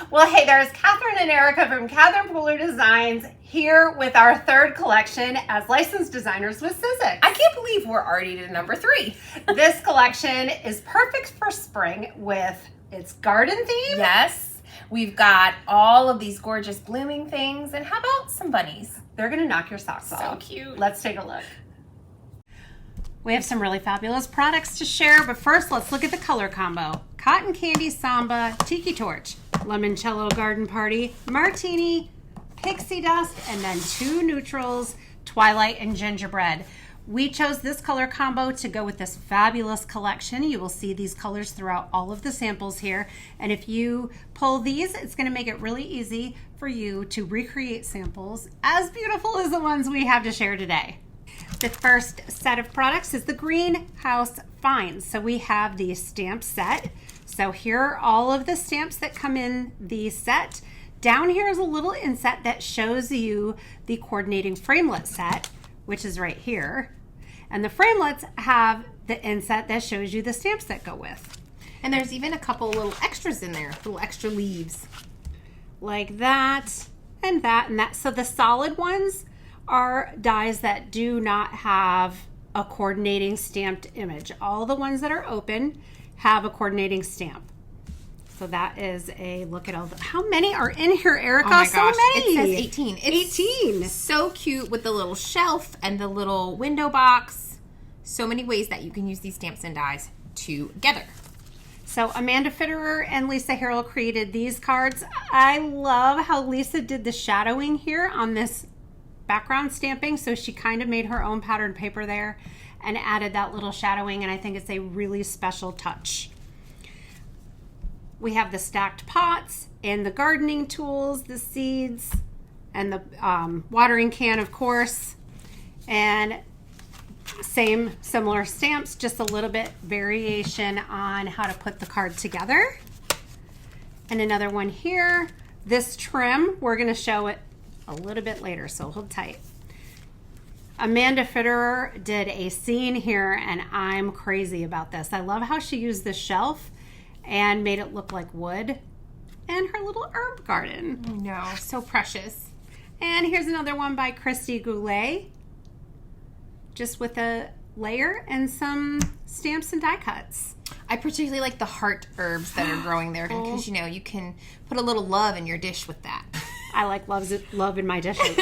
Well, hey, there's Catherine and Erica from Catherine Pooler Designs here with our third collection as licensed designers with Sizzix. I can't believe we're already to number 3. This collection is perfect for spring with its garden theme. Yes, we've got all of these gorgeous blooming things. And how about some bunnies? They're going to knock your socks off. So cute. Let's take a look. We have some really fabulous products to share, but first let's look at the color combo. Cotton Candy Samba, Tiki Torch, Limoncello Garden Party, Martini, Pixie Dust, and then 2 neutrals, Twilight and Gingerbread. We chose this color combo to go with this fabulous collection. You will see these colors throughout all of the samples here. And if you pull these, it's going to make it really easy for you to recreate samples as beautiful as the ones we have to share today. The first set of products is the Greenhouse Finds. So we have the stamp set. So here are all of the stamps that come in the set. Down here is a little inset that shows you the coordinating framelit set, which is right here. And the framelits have the inset that shows you the stamps that go with. And there's even a couple little extras in there, little extra leaves. Like that and that and that. So the solid ones are dies that do not have a coordinating stamped image. All the ones that are open have a coordinating stamp. So that is a look at all the, how many are in here, Erica? Oh my so gosh, many. it says 18. It's 18. So cute with the little shelf and the little window box. So many ways that you can use these stamps and dies together. So Amanda Fitterer and Lisa Harrell created these cards. I love how Lisa did the shadowing here on this background stamping. So she kind of made her own patterned paper there and added that little shadowing, and I think it's a really special touch. We have the stacked pots and the gardening tools, the seeds, and the watering can, of course. And similar stamps, just a little bit variation on how to put the card together. And another one here. This trim, we're going to show it a little bit later, so hold tight. Amanda Fitterer did a scene here, and I'm crazy about this. I love how she used the shelf and made it look like wood and her little herb garden. I know, so precious. And here's another one by Christy Goulet, just with a layer and some stamps and die cuts. I particularly like the heart herbs that are growing there because, you know, you can put a little love in your dish with that. I like love in my dishes.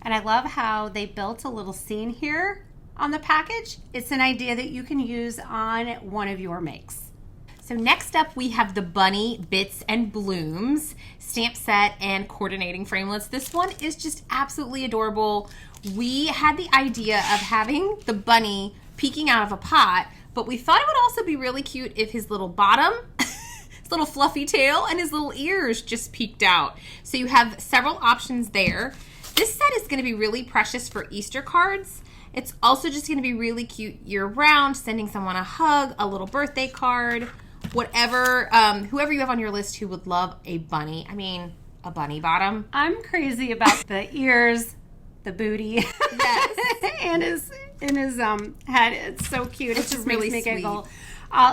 And I love how they built a little scene here on the package. It's an idea that you can use on one of your makes. So next up we have the Bunny Bits and Blooms stamp set and coordinating framelits. This one is just absolutely adorable. We had the idea of having the bunny peeking out of a pot, but we thought it would also be really cute if his little bottom, his little fluffy tail, and his little ears just peeked out. So you have several options there. This set is going to be really precious for Easter cards. It's also just going to be really cute year-round, sending someone a hug, a little birthday card, whatever, whoever you have on your list who would love a bunny. I mean, a bunny bottom. I'm crazy about the ears, the booty, Yes. and his head. It's so cute. It's it just really makes me sweet. giggle.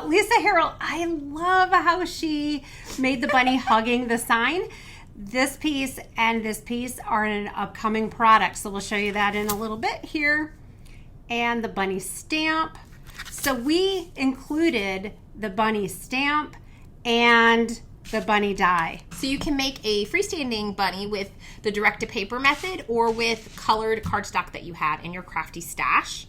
Lisa Harrell, I love how she made the bunny hugging the sign. This piece and this piece are an upcoming product, so we'll show you that in a little bit here. And the bunny stamp. So we included the bunny stamp and the bunny die. So you can make a freestanding bunny with the direct-to-paper method or with colored cardstock that you had in your crafty stash.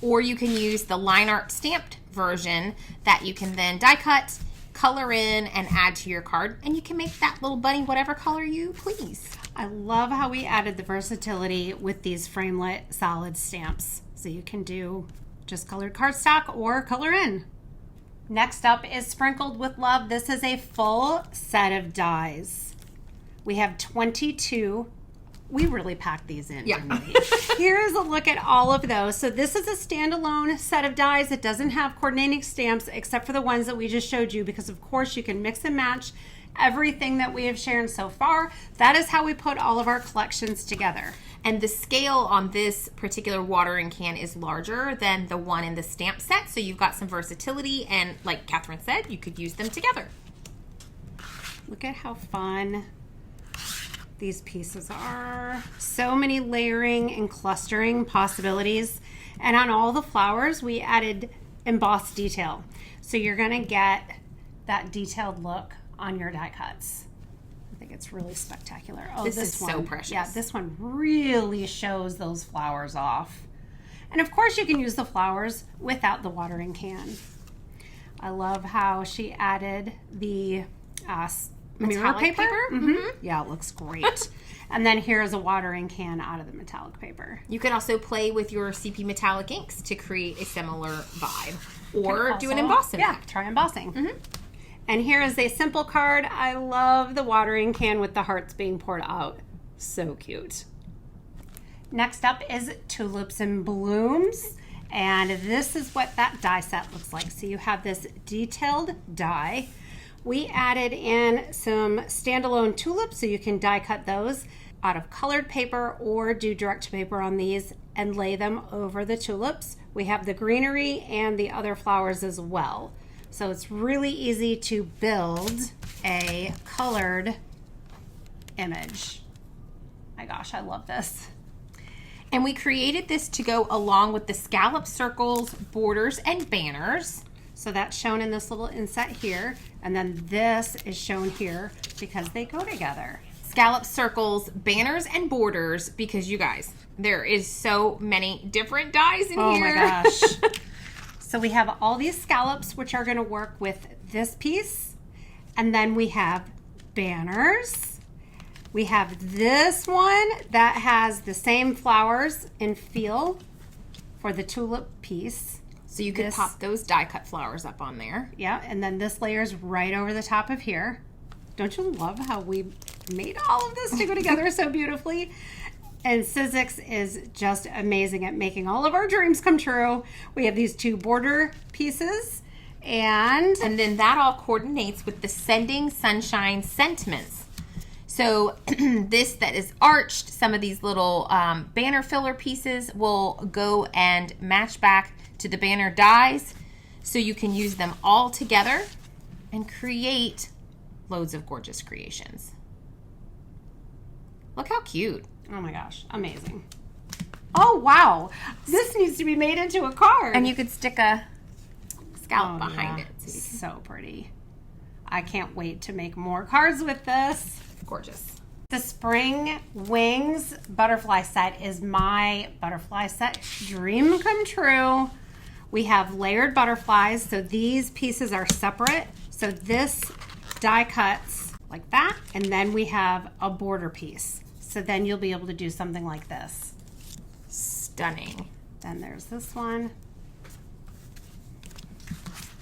Or you can use the line art stamped version that you can then die cut, color in, and add to your card. And you can make that little bunny whatever color you please. I love how we added the versatility with these framelit solid stamps. So you can do just colored cardstock or color in. Next up is Sprinkled with Love. This is a full set of dies. We have 22. We really packed these in. Yeah. Didn't we? Here's a look at all of those. So this is a standalone set of dies. It doesn't have coordinating stamps except for the ones that we just showed you, because of course you can mix and match everything that we have shared so far. That is how we put all of our collections together. And the scale on this particular watering can is larger than the one in the stamp set. So you've got some versatility, and like Catherine said, you could use them together. Look at how fun these pieces are. So many layering and clustering possibilities. And on all the flowers, we added embossed detail. So you're gonna get that detailed look on your die cuts. I think it's really spectacular. Oh, this is one, so precious. Yeah, this one really shows those flowers off. And of course you can use the flowers without the watering can. I love how she added the mirror paper. Yeah, it looks great. And then here's a watering can out of the metallic paper. You can also play with your CP metallic inks to create a similar vibe, or do an emboss effect. Yeah, try embossing. And here is a simple card. I love the watering can with the hearts being poured out. So cute. Next up is Tulips and Blooms. And this is what that die set looks like. So you have this detailed die. We added in some standalone tulips so you can die cut those out of colored paper or do direct to paper on these and lay them over the tulips. We have the greenery and the other flowers as well. So it's really easy to build a colored image. My gosh, I love this. And we created this to go along with the scallop circles, borders, and banners. So that's shown in this little inset here. And then this is shown here because they go together. Scallop circles, banners, and borders, because you guys, there is so many different dies in here. Oh my gosh. So we have all these scallops, which are going to work with this piece. And then we have banners. We have this one that has the same flowers and feel for the tulip piece. So you could pop those die cut flowers up on there. Yeah, and then this layer's right over the top of here. Don't you love how we made all of this to go together so beautifully? And Sizzix is just amazing at making all of our dreams come true. We have these two border pieces, and then that all coordinates with the Sending Sunshine sentiments. So this that is arched, some of these little banner filler pieces will go and match back to the banner dies, so you can use them all together and create loads of gorgeous creations. Look how cute. Oh my gosh, amazing. Oh wow, this needs to be made into a card. And you could stick a scallop behind it. So pretty. I can't wait to make more cards with this. Gorgeous. The Spring Wings butterfly set is my butterfly set dream come true. We have layered butterflies, so these pieces are separate. So this die cuts like that, and then we have a border piece. So then you'll be able to do something like this. Stunning. Then there's this one.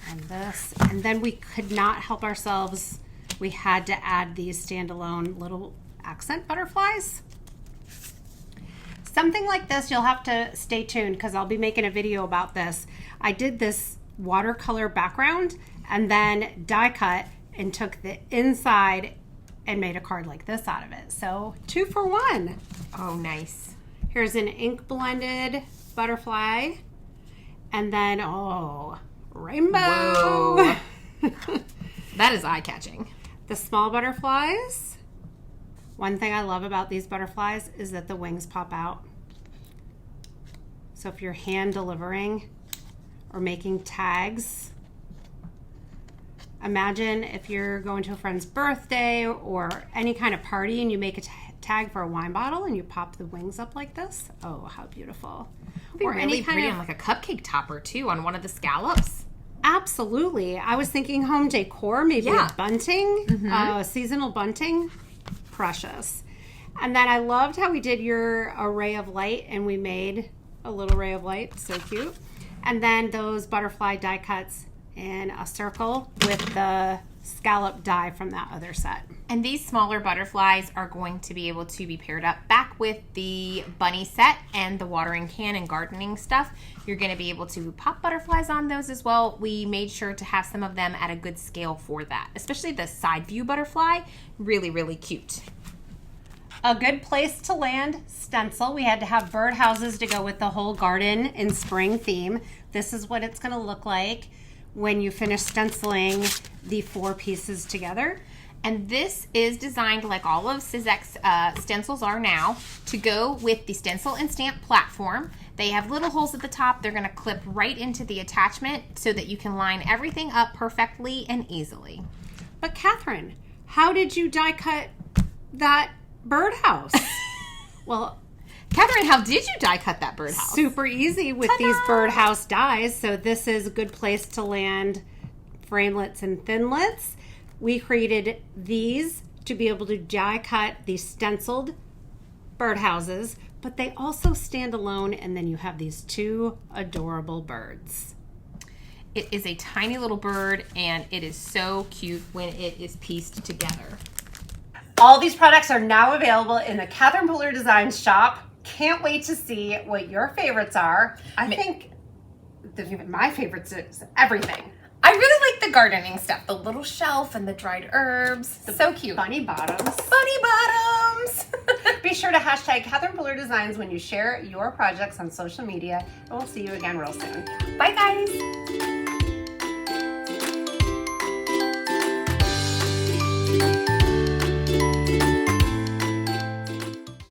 And this. And then we could not help ourselves. We had to add these standalone little accent butterflies. Something like this, you'll have to stay tuned because I'll be making a video about this. I did this watercolor background and then die cut and took the inside and made a card like this out of it. So 2 for 1. Oh, nice. Here's an ink blended butterfly. And then, oh, rainbow. Whoa. That is eye-catching. The small butterflies. One thing I love about these butterflies is that the wings pop out. So if you're hand delivering or making tags, imagine if you're going to a friend's birthday or any kind of party and you make a tag for a wine bottle and you pop the wings up like this. Oh, how beautiful. It'd be or really any kind pretty of, on like a cupcake topper too, on one of the scallops. Absolutely. I was thinking home decor, maybe a bunting, seasonal bunting. Precious. And then I loved how we did your array of light and we made a little ray of light. So cute. And then those butterfly die cuts in a circle with the scallop die from that other set. And these smaller butterflies are going to be able to be paired up back with the bunny set and the watering can and gardening stuff. You're going to be able to pop butterflies on those as well. We made sure to have some of them at a good scale for that, especially the side view butterfly. Really, really cute. A good place to land stencil. We had to have birdhouses to go with the whole garden and spring theme. This is what it's going to look like when you finish stenciling the 4 pieces together. And this is designed like all of Sizzix stencils are now to go with the stencil and stamp platform. They have little holes at the top. They're going to clip right into the attachment so that you can line everything up perfectly and easily. But Catherine, how did you die cut that birdhouse? Well, Catherine, how did you die cut that birdhouse? Super easy with Ta-da! these birdhouse dies. So this is a good place to land Framelits and Thinlits. We created these to be able to die cut these stenciled birdhouses, but they also stand alone, and then you have these two adorable birds. It is a tiny little bird, and it is so cute when it is pieced together. All these products are now available in the Catherine Pooler Designs shop. Can't wait to see what your favorites are. I think my favorites is everything. I really like the gardening stuff, the little shelf and the dried herbs. So cute. Bunny bottoms. Bunny bottoms. Be sure to hashtag Catherine Pooler Designs when you share your projects on social media, and we'll see you again real soon. Bye, guys.